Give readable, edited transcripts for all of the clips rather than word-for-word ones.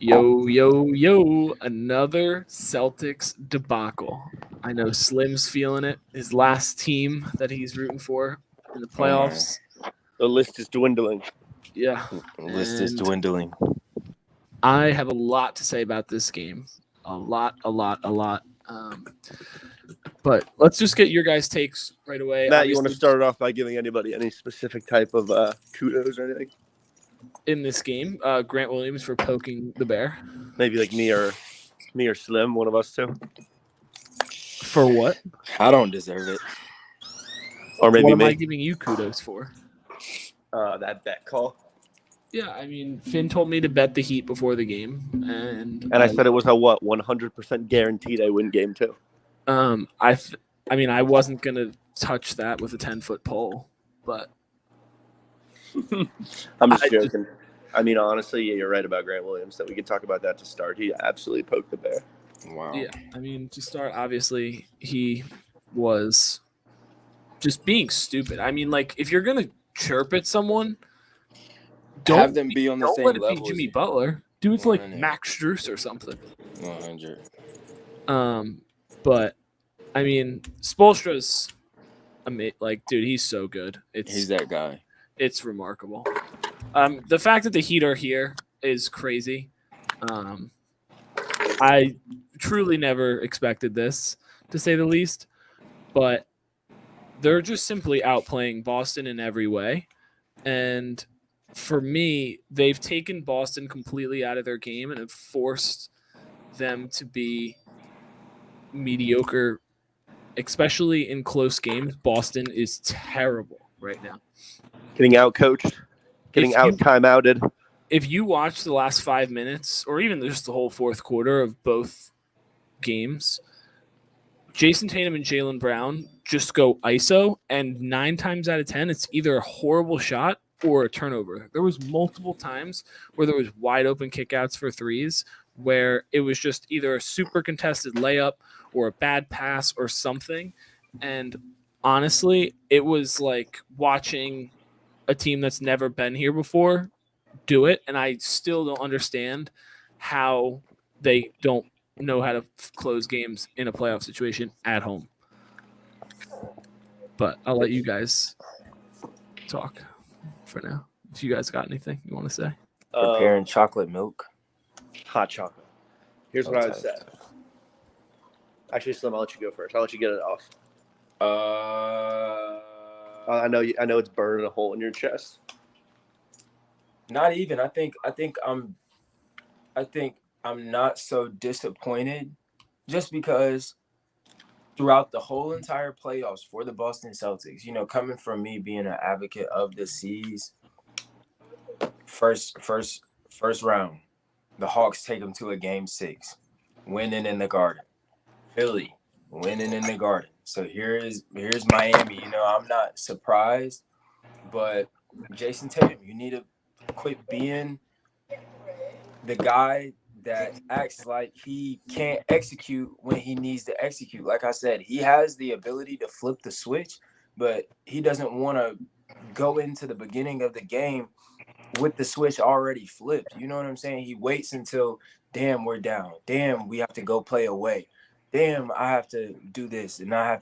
Yo, yo, yo, another Celtics debacle. I know Slim's feeling it. His last team that he's rooting for in the Oh my, playoffs. The list is dwindling. Yeah. list is And dwindling. I have a lot to say about this game. A lot. But let's just get your guys' takes right away. Matt, you want to Obviously, start it off by giving anybody any specific type of kudos or anything? in this game, Grant Williams for poking the bear. Maybe like me or Slim, one of us two. For what? I don't deserve it. Or maybe What am I me. giving you kudos for? That bet call. Yeah, I mean, Finn told me to bet the Heat before the game, and I said it was a 100% guaranteed I win game 2. I mean, I wasn't gonna touch that with a 10-foot pole, but I'm just I joking. I mean, honestly, yeah, you're right about Grant Williams. That we could talk about that to start. He absolutely poked the bear. Wow. yeah, I mean, to start, obviously he was just being stupid. I mean, like if you're gonna chirp at someone, Have them be on the don't same let it be level as Jimmy you. Butler. Do it to like 100. Max Strus or something. 100. But I mean, Spoelstra's like, dude, he's so good. He's that guy. It's remarkable. The fact that the Heat are here is crazy. I truly never expected this, to say the least, but they're just simply outplaying Boston in every way. And for me, they've taken Boston completely out of their game and have forced them to be mediocre, especially in close games. Boston is terrible right now. Getting out coached, getting out timeouted. If you watch the last 5 minutes or even just the whole fourth quarter of both games, Jason Tatum and Jaylen Brown just go ISO, and 9 times out of 10, it's either a horrible shot or a turnover. There was multiple times where there was wide open kickouts for threes where it was just either a super contested layup or a bad pass or something. And honestly, it was like watching a team that's never been here before do it, and I still don't understand how they don't know how to close games in a playoff situation at home. But I'll let you guys talk for now. If you guys got anything you want to say. Preparing chocolate milk. Hot chocolate. Here's what I would say. Actually, Slim, I'll let you go first. I'll let you get it off. I know it's burning a hole in your chest. Not even. I think I'm not so disappointed just because throughout the whole entire playoffs for the Boston Celtics, coming from me being an advocate of the C's, first round, the Hawks take them to a game 6, winning in the Garden. Philly winning in the Garden. So here's Miami. I'm not surprised, but Jason Tatum, you need to quit being the guy that acts like he can't execute when he needs to execute. Like I said, he has the ability to flip the switch, but he doesn't want to go into the beginning of the game with the switch already flipped. You know what I'm saying? He waits until, damn, we're down. Damn, we have to go play away. Damn, I have to do this, and I have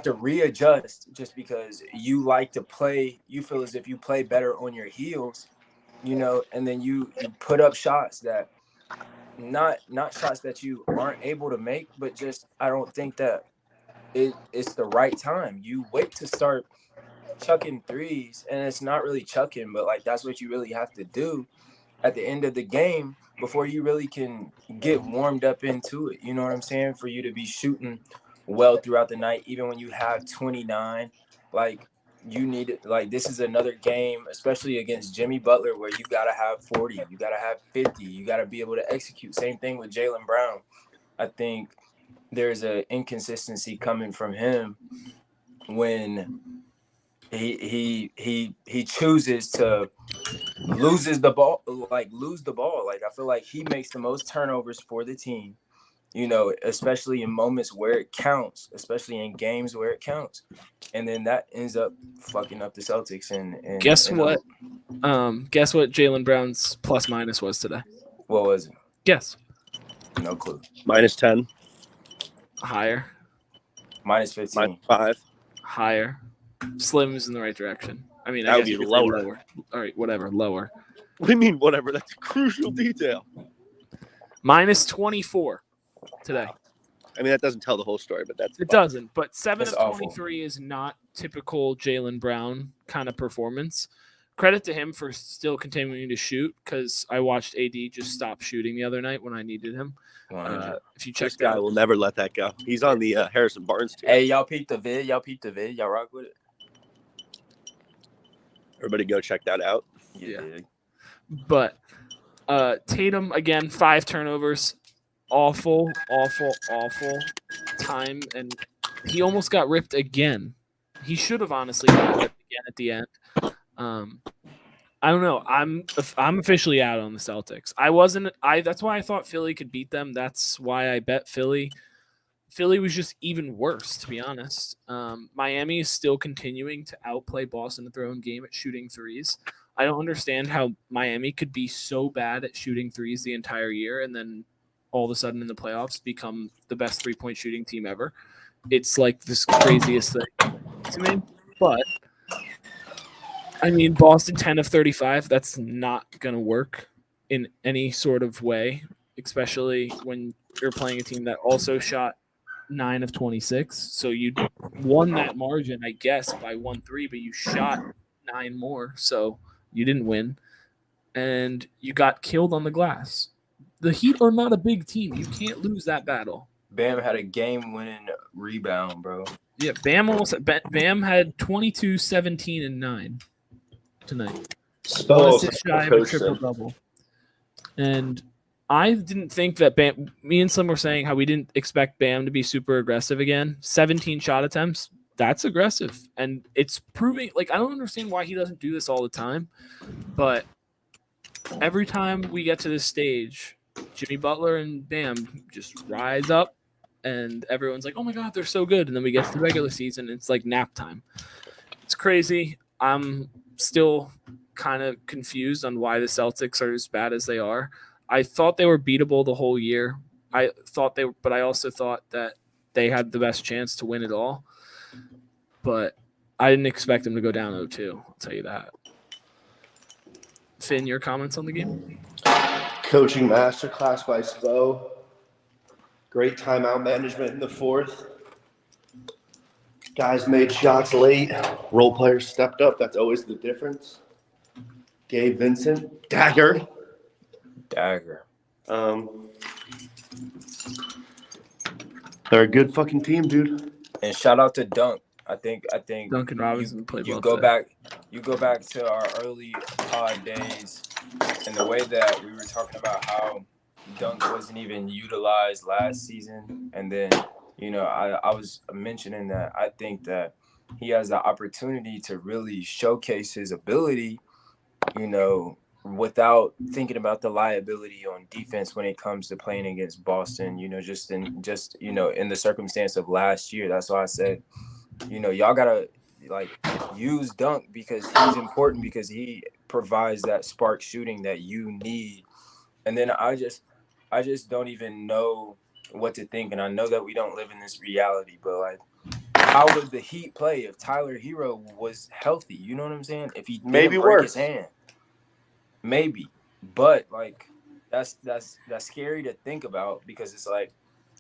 to readjust just because you like to play. You feel as if you play better on your heels, and then you put up shots that not shots that you aren't able to make, but just I don't think that it's the right time. You wait to start chucking threes, and it's not really chucking, but like that's what you really have to do at the end of the game before you really can get warmed up into it. You know what I'm saying? For you to be shooting well throughout the night, even when you have 29, like you need it. Like this is another game, especially against Jimmy Butler, where you got to have 40, you got to have 50, you got to be able to execute. Same thing with Jaylen Brown. I think there's an inconsistency coming from him when he chooses to lose the ball. Like I feel like he makes the most turnovers for the team, especially in moments where it counts, especially in games where it counts. And then that ends up fucking up the Celtics. And guess what? Guess what Jaylen Brown's plus minus was today? What was it? Guess. No clue. -10, Higher. -15. -5. Higher. Slim's in the right direction. I mean, That I would guess be you could say lower. lower. All right, whatever, lower. What do you mean, whatever? That's a crucial detail. -24 today. I mean, that doesn't tell the whole story, but that's It fine. doesn't, but 7 It's of awful. 23 is not typical Jaylen Brown kind of performance. Credit to him for still continuing to shoot because I watched AD just stop shooting the other night when I needed him. 100. If you This checked guy out, will never let that go. He's on the Harrison Barnes team. Hey, y'all peeped the vid? Y'all rock with it? Everybody go check that out. Yeah. Dig. But Tatum, again, 5 turnovers. Awful time. And he almost got ripped again. He should have honestly got ripped again at the end. I don't know. I'm officially out on the Celtics. That's why I thought Philly could beat them. That's why I bet Philly. Philly was just even worse, to be honest. Miami is still continuing to outplay Boston at their own game at shooting threes. I don't understand how Miami could be so bad at shooting threes the entire year and then all of a sudden in the playoffs become the best three-point shooting team ever. It's like this craziest thing to me. But, I mean, Boston 10 of 35, that's not going to work in any sort of way, especially when you're playing a team that also shot 9 of 26. So you won that margin, I guess, by 1-3, but you shot 9 more. So you didn't win. And you got killed on the glass. The Heat are not a big team. You can't lose that battle. Bam had a game-winning rebound, bro. Yeah, Bam had 22, 17, and 9 tonight. Oh, Assist shy of a triple-double. And I didn't think that Bam – me and Slim were saying how we didn't expect Bam to be super aggressive again. 17 shot attempts, that's aggressive. And it's proving – like, I don't understand why he doesn't do this all the time. But every time we get to this stage, Jimmy Butler and Bam just rise up. And everyone's like, oh, my God, they're so good. And then we get to the regular season, and it's like nap time. It's crazy. I'm still kind of confused on why the Celtics are as bad as they are. I thought they were beatable the whole year. But I also thought that they had the best chance to win it all. But I didn't expect them to go down 0-2. I'll tell you that. Finn, your comments on the game? Coaching masterclass by Spo. Great timeout management in the fourth. Guys made shots late. Role players stepped up. That's always the difference. Gabe Vincent, dagger. Dagger. They're a good fucking team, dude. And shout out to Dunk. I think Duncan Robinson played well. You go back to our early pod days and the way that we were talking about how Dunk wasn't even utilized last season. And then, I was mentioning that I think that he has the opportunity to really showcase his ability, without thinking about the liability on defense when it comes to playing against Boston, in the circumstance of last year. That's why I said, y'all gotta use Dunk because he's important, because he provides that spark shooting that you need. And then I just don't even know what to think. And I know that we don't live in this reality, but how would the Heat play if Tyler Hero was healthy? You know what I'm saying? If he didn't break his hand, maybe. But that's scary to think about, because it's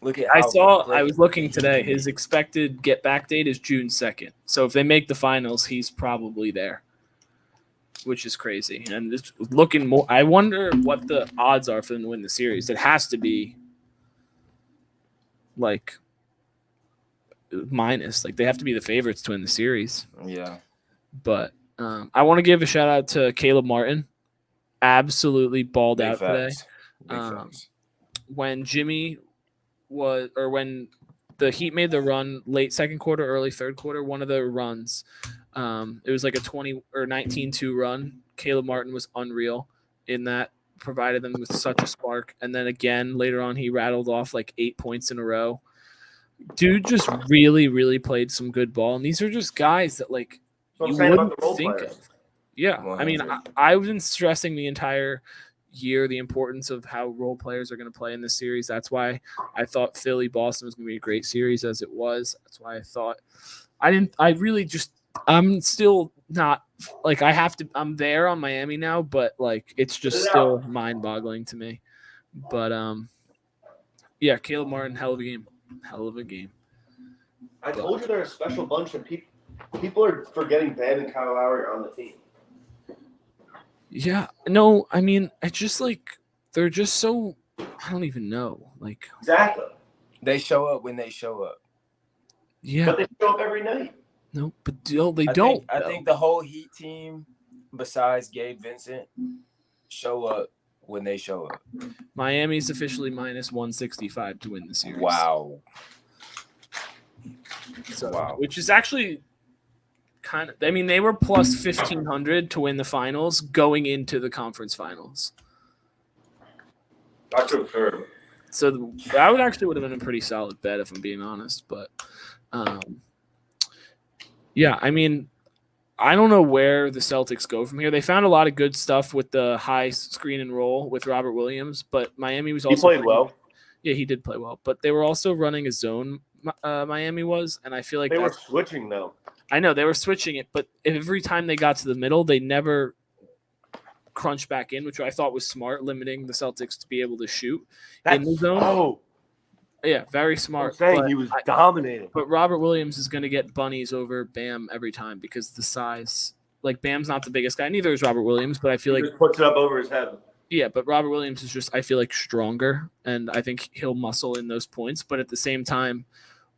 look at how I was looking today. His expected get back date is June 2nd. So if they make the finals, he's probably there, which is crazy. And it's looking more. I wonder what the odds are for them to win the series. It has to be minus. They have to be the favorites to win the series. Yeah. But I want to give a shout out to Caleb Martin. Absolutely balled out today. When when the Heat made the run late second quarter, early third quarter, one of the runs, it was like a 20 or 19-2 run. Caleb Martin was unreal in that, provided them with such a spark. And then again, later on, he rattled off 8 points in a row. Dude just really, really played some good ball. And these are just guys that you wouldn't think of. Yeah. I mean, I've been stressing the entire year the importance of how role players are going to play in this series. That's why I thought Philly-Boston was going to be a great series as it was. That's why I thought I'm still not like I'm there on Miami now, but like it's just still mind-boggling to me. But yeah, Caleb Martin, hell of a game. Hell of a game. I told you they're a special bunch of people. People are forgetting Bam and Kyle Lowry are on the team. Yeah, no, I mean, it's just like they're just so I don't even know. Like Exactly. They show up when they show up. yeah, But they show up every night. no, but they don't. I think the whole Heat team, besides Gabe Vincent, show up when they show up. Miami's officially minus 165 to win the series. Wow. So, Wow. which is actually kind of. I mean, they were plus 1,500 to win the finals going into the conference finals. I confirm. So that would have been a pretty solid bet if I'm being honest. But yeah, I mean, I don't know where the Celtics go from here. They found a lot of good stuff with the high screen and roll with Robert Williams, but Miami was also He played well. Yeah, he did play well, but they were also running a zone. Miami was, and I feel like They were switching though. I know they were switching it, but every time they got to the middle, they never crunched back in, which I thought was smart, limiting the Celtics to be able to shoot in the zone. Oh, yeah, very smart. I'm saying he was dominating. But Robert Williams is going to get bunnies over Bam every time because the size. Like Bam's not the biggest guy, neither is Robert Williams, but I feel He like just puts it up over his head. yeah, but Robert Williams is just I feel like stronger, and I think he'll muscle in those points. But at the same time,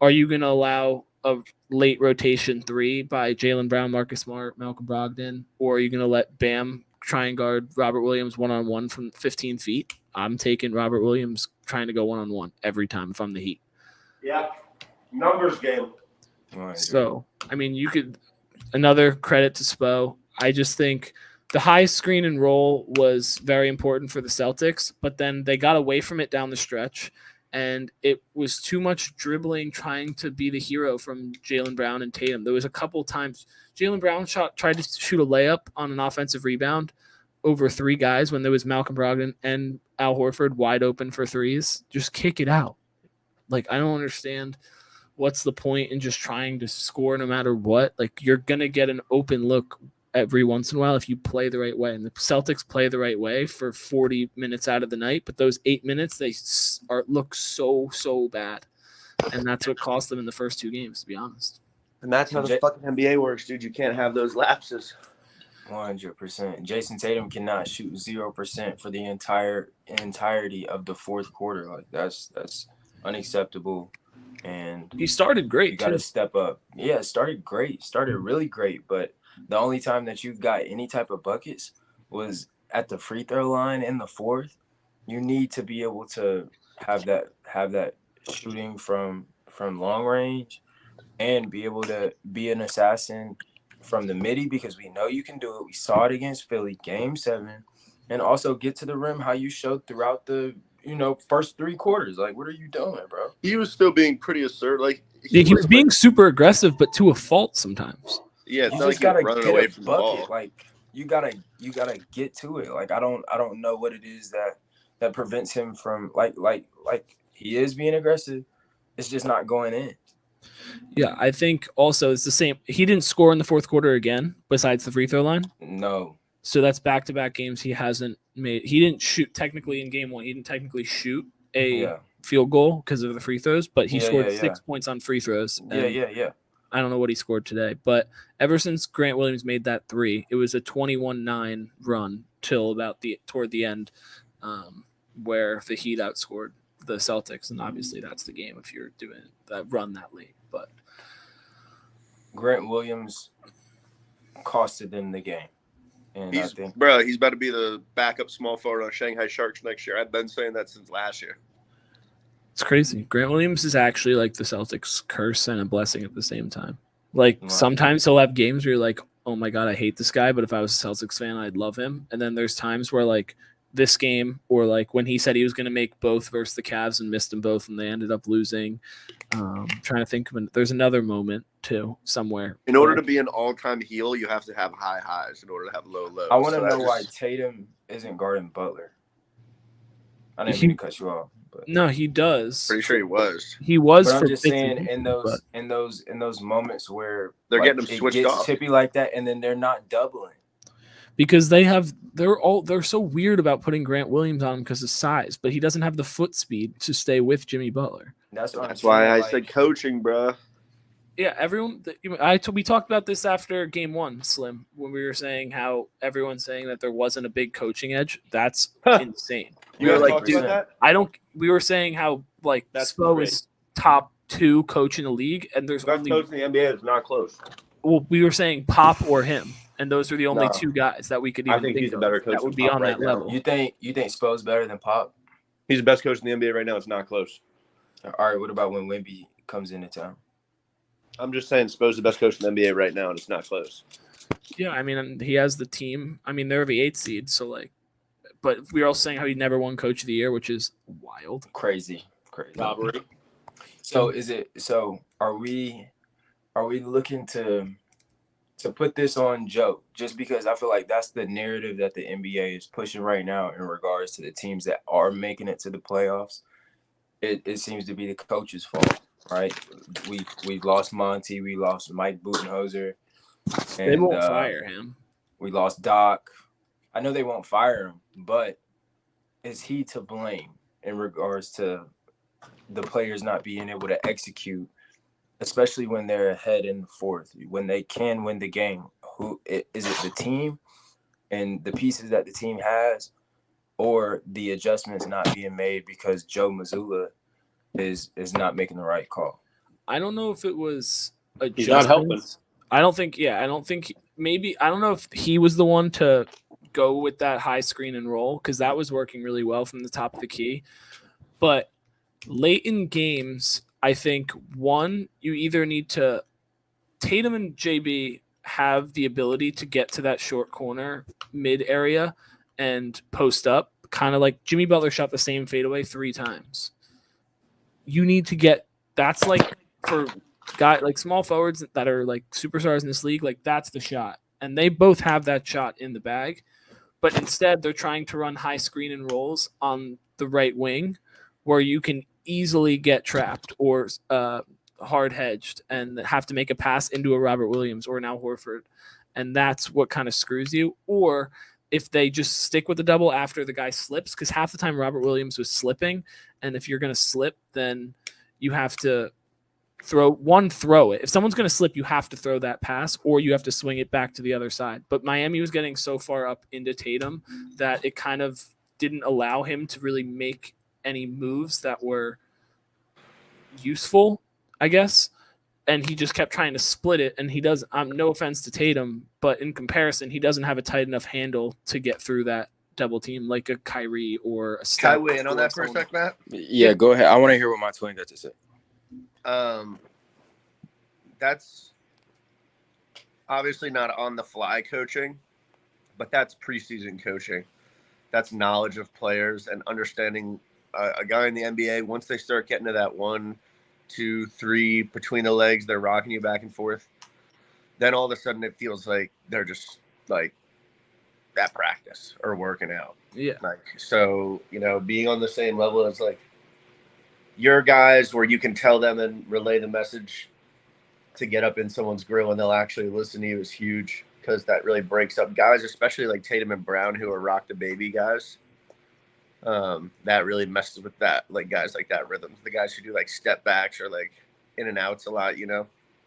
are you going to allow a late rotation three by Jaylen Brown, Marcus Smart, Malcolm Brogdon, or are you going to let Bam try and guard Robert Williams one-on-one from 15 feet? I'm taking Robert Williams trying to go one-on-one every time if I'm the Heat. Yeah, numbers game. So, I mean, you could – another credit to Spo. I just think the high screen and roll was very important for the Celtics, but then they got away from it down the stretch, and it was too much dribbling trying to be the hero from Jaylen Brown and Tatum. There was a couple times Jaylen Brown tried to shoot a layup on an offensive rebound over three guys when there was Malcolm Brogdon and Al Horford wide open for threes. Just kick it out. Like, I don't understand what's the point in just trying to score no matter what. Like, you're going to get an open look every once in a while if you play the right way. And the Celtics play the right way for 40 minutes out of the night. But those 8 minutes, they look so bad. And that's what cost them in the first two games, to be honest. And that's how the fucking NBA works, dude. You can't have those lapses. 100%. Jason Tatum cannot shoot 0% for the entirety of the fourth quarter. Like that's unacceptable. And he started great. You got to step up. Yeah, it started great. Started really great. But the only time that you got any type of buckets was at the free throw line in the fourth. You need to be able to have that shooting from long range and be able to be an assassin from the midi because we know you can do it. We saw it against Philly, Game 7, and also get to the rim how you showed throughout the first three quarters. Like, what are you doing, bro? He was still being pretty assertive. Like he was being super aggressive, but to a fault sometimes. Yeah, it's you not just like gotta running get away a from bucket. the ball. Like you gotta get to it. Like I don't know what it is that prevents him from like he is being aggressive. It's just not going in. Yeah, I think also it's the same. He didn't score in the fourth quarter again, besides the free throw line. No. So that's back-to-back games he hasn't made. He didn't shoot technically in game one. He didn't technically shoot a field goal because of the free throws, but he scored 6 points on free throws. Yeah. I don't know what he scored today, but ever since Grant Williams made that three, it was a 21-9 run till about toward the end, where the Heat outscored the Celtics, and obviously that's the game if you're doing that run that late. But Grant Williams costed them the game. And he's about to be the backup small forward on Shanghai Sharks next year. I've been saying that since last year. It's crazy. Grant Williams is actually like the Celtics' curse and a blessing at the same time. Like sometimes he'll have games where you're like, oh my God, I hate this guy, but if I was a Celtics fan, I'd love him. And then there's times where like this game or like when he said he was going to make both versus the Cavs and missed them both and they ended up losing. Trying to think of there's another moment too somewhere. In order to be an all-time heel, you have to have high highs in order to have low lows. I want to know why Tatum isn't guarding Butler. I didn't mean to cut you off. But. No, he does. Pretty sure he was. He was. But for I'm just bits saying, and in pieces, those moments where They're like, getting him it switched gets off. chippy like that, and then they're not doubling. because they're so weird about putting Grant Williams on him because of size, but he doesn't have the foot speed to stay with Jimmy Butler. That's what That's I'm why saying. I like, said coaching, bro. Yeah, everyone. We talked about this after Game 1, Slim, when we were saying how everyone's saying that there wasn't a big coaching edge. That's insane. You were Yeah, like, talking dude, about I don't. We were saying how like That's Spo great. is top 2 coach in the league, and there's best only coach in the NBA is not close. well, we were saying Pop or him, and those are the only No. 2 guys that we could I even think think he's a of better coach that would than be Pop on right that now. level. you think Spo's better than Pop? He's the best coach in the NBA right now. It's not close. All right, what about when Wemby comes into town? I'm just saying Spo's the best coach in the NBA right now, and it's not close. Yeah, I mean, he has the team. I mean, they're the 8th seed, so like, but we were also saying how he never won Coach of the Year, which is wild. Crazy. Robbery. So are we looking to put this on Joe just because I feel like that's the narrative that the NBA is pushing right now in regards to the teams that are making it to the playoffs? It seems to be the coach's fault, right? We lost Monty, we lost Mike Budenholzer, and They won't fire him. we lost Doc. I know they won't fire him, but is he to blame in regards to the players not being able to execute, especially when they're ahead in the fourth, when they can win the game? Is it the team and the pieces that the team has, or the adjustments not being made because Joe Mazzulla is not making the right call? I don't know if it was adjustments. He's not helping. I don't think maybe I don't know if he was the one to go with that high screen and roll because that was working really well from the top of the key. But late in games, I think one, you either need to Tatum and JB have the ability to get to that short corner mid area and post up, kind of like Jimmy Butler shot the same fadeaway 3 times. You need to get that's like for guy like small forwards that are like superstars in this league, like that's the shot. And they both have that shot in the bag. But instead they're trying to run high screen and rolls on the right wing where you can easily get trapped or hard hedged and have to make a pass into a Robert Williams or now Horford. And that's what kind of screws you. Or if they just stick with the double after the guy slips, because half the time Robert Williams was slipping. And if you're going to slip, then you have to throw it. If someone's going to slip, you have to throw that pass or you have to swing it back to the other side. But Miami was getting so far up into Tatum that it kind of didn't allow him to really make any moves that were useful, I guess. And he just kept trying to split it. And he does, no offense to Tatum, but in comparison, he doesn't have a tight enough handle to get through that double team like a Kyrie or a Steph. Can I weigh in on that for a sec, Matt? Yeah, go ahead. I want to hear what my twin got to say. That's obviously not on the fly coaching, but that's preseason coaching. That's knowledge of players and understanding a guy in the NBA. Once they start getting to that 1, 2, 3 between the legs, they're rocking you back and forth. Then all of a sudden it feels like they're just like at practice or working out. Yeah. Like, so, being on the same level as like your guys where you can tell them and relay the message to get up in someone's grill and they'll actually listen to you is huge because that really breaks up guys, especially like Tatum and Brown who are rock the baby guys. That really messes with that, like guys like that rhythm. The guys who do like step backs or like in and outs a lot,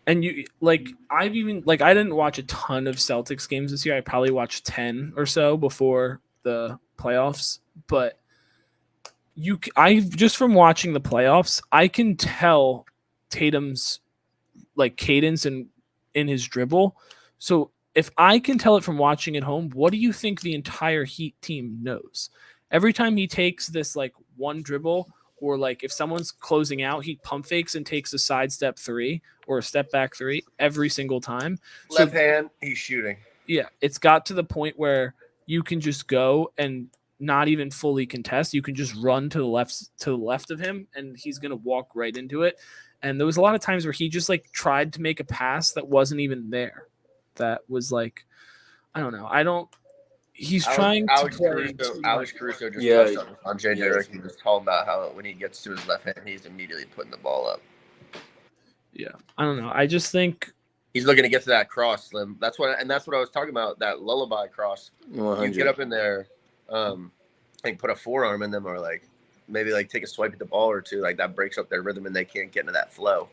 And you like I've even like I didn't watch a ton of Celtics games this year. I probably watched 10 or so before the playoffs, but I just from watching the playoffs, I can tell Tatum's like cadence and in his dribble. So if I can tell it from watching at home, what do you think the entire Heat team knows? Every time he takes this like one dribble or like if someone's closing out, he pump fakes and takes a sidestep 3 or a step back 3 every single time. Left hand, he's shooting. Yeah, it's got to the point where you can just go and not even fully contest. You can just run to the left of him and he's going to walk right into it. And there was a lot of times where he just like tried to make a pass that wasn't even there. That was like, I don't know. he's trying to play. Alex Caruso just Yeah. touched on JJ Redick. He was talking about how when he gets to his left hand, he's immediately putting the ball up. Yeah, I don't know. I just think he's looking to get to that cross, Slim. That's what I was talking about. That lullaby cross. 100. You get up in there, like put a forearm in them, or like maybe like take a swipe at the ball or two. Like that breaks up their rhythm, and they can't get into that flow.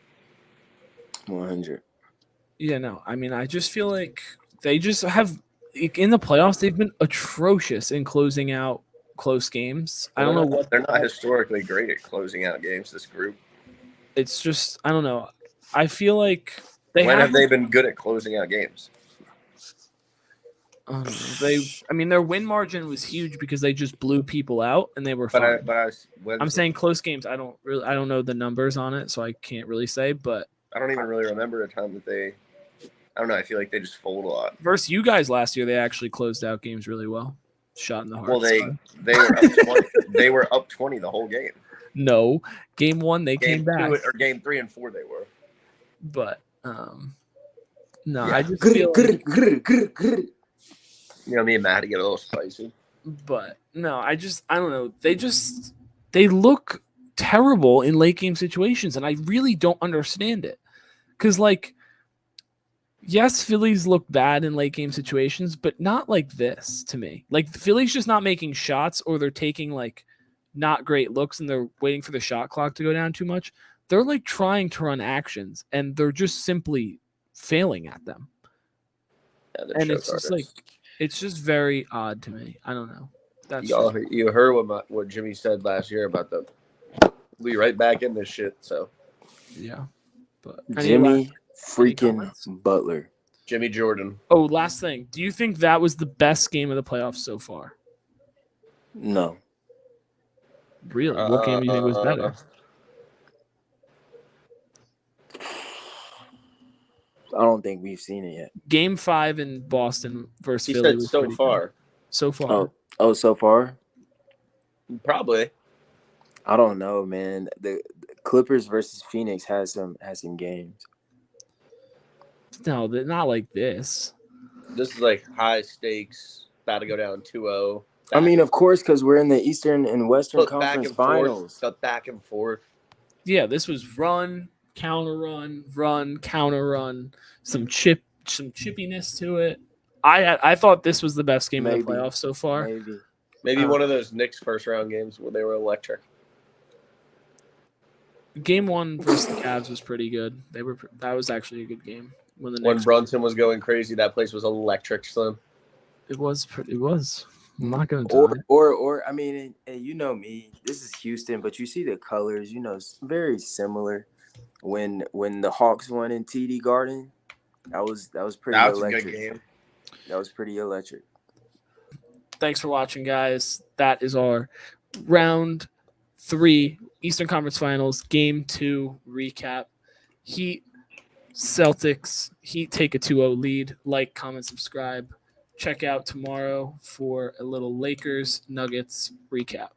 100. Yeah, no. I mean, I just feel like they just have in the playoffs. They've been atrocious in closing out close games. I don't know what they're not historically great at closing out games. This group. It's just I don't know. I feel like when have they been good at closing out games? I mean, their win margin was huge because they just blew people out and they were fine. I'm saying close games. I don't know the numbers on it, so I can't really say. But I don't even really remember a time that they. I don't know. I feel like they just fold a lot. Versus you guys last year, they actually closed out games really well. Shot in the heart. Well, they were up 20. They were up 20 the whole game. No, game 1 they came back. Or game 3 and 4 they were. But no, yeah. I just feel like, you know, me and Matt to get a little spicy. But no, I don't know. They look terrible in late game situations, and I really don't understand it. Because like, yes, Phillies look bad in late game situations, but not like this to me. Like the Phillies just not making shots, or they're taking like not great looks and they're waiting for the shot clock to go down too much. They're like trying to run actions and they're just simply failing at them. Yeah, and it's just like, it's just very odd to me. I don't know. That's you heard what Jimmy said last year about we right back in this shit. So yeah, but Jimmy freaking Butler, Jimmy Jordan. Oh, last thing. Do you think that was the best game of the playoffs so far? No. Really? What game do you think was better? I don't think we've seen it yet. Game 5 in Boston versus Philly. Philly. Was so far. Good. So far. Oh, so far? Probably. I don't know, man. The Clippers versus Phoenix has some games. No, not like this. This is like high stakes. About to go down 2-0. I mean, of course, because we're in the Eastern and Western Conference Finals. Back and forth. Yeah, this was run, counter run, counter run. Some chippiness to it. I thought this was the best game of the playoffs so far. Maybe one of those Knicks first round games where they were electric. Game 1 versus the Cavs was pretty good. That was actually a good game. When Brunson was going crazy, that place was electric, Slim. It was. I'm not gonna do it. Or I mean, and you know me. This is Houston, but you see the colors. You know, it's very similar. When the Hawks won in TD Garden, that was pretty electric. That's a good game. That was pretty electric. Thanks for watching, guys. That is our round 3 Eastern Conference Finals Game 2 recap. Heat, Celtics. Heat take a 2-0 lead. Like, comment, subscribe. Check out tomorrow for a little Lakers Nuggets recap.